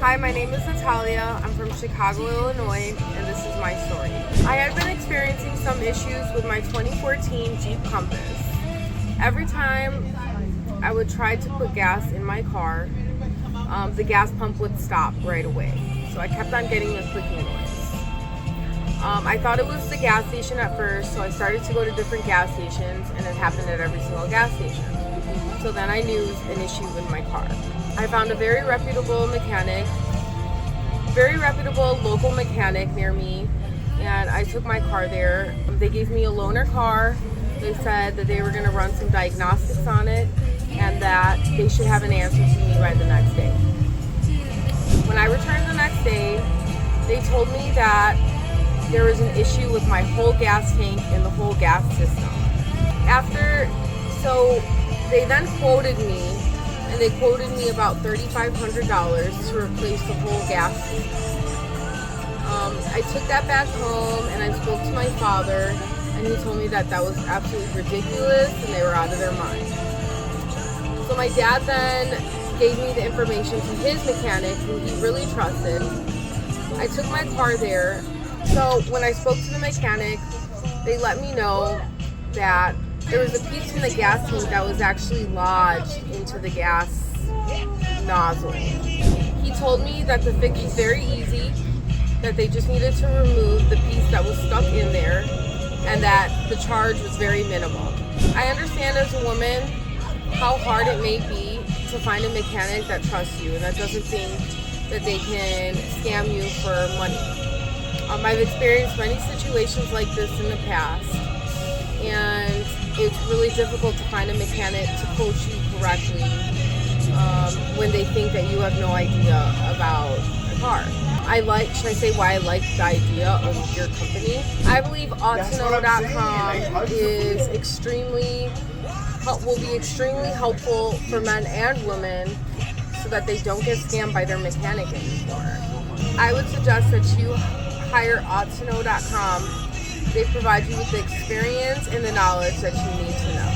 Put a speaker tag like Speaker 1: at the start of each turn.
Speaker 1: Hi, my name is Natalia. I'm from Chicago, Illinois, and this is my story. I had been experiencing some issues with my 2014 Jeep Compass. Every time I would try to put gas in my car, the gas pump would stop right away. So I kept on getting this clicking noise. I thought it was the gas station at first, so I started to go to different gas stations, and it happened at every single gas station. So then I knew an issue with my car. I found a very reputable local mechanic near me, and I took my car there. They gave me a loaner car. They said that they were going to run some diagnostics on it and that they should have an answer to me by the next day. When I returned the next day, they told me that there was an issue with my whole gas tank and the whole gas system. They then quoted me, and they quoted me about $3,500 to replace the whole gas tank. I took that back home and I spoke to my father, and he told me that that was absolutely ridiculous and they were out of their mind. So my dad then gave me the information to his mechanic, who he really trusted. I took my car there. So when I spoke to the mechanic, they let me know that there was a piece in the gas tank that was actually lodged into the gas nozzle. He told me that the fix was very easy, that they just needed to remove the piece that was stuck in there, and that the charge was very minimal. I understand as a woman how hard it may be to find a mechanic that trusts you and that doesn't think that they can scam you for money. I've experienced many situations like this in the past, and it's really difficult to find a mechanic to coach you correctly when they think that you have no idea about a car. Why I like the idea of your company. I believe oughttoknow.com will be extremely helpful for men and women so that they don't get scammed by their mechanic anymore. I would suggest that you hire oughttoknow.com. They provide you with the experience and the knowledge that you need to know.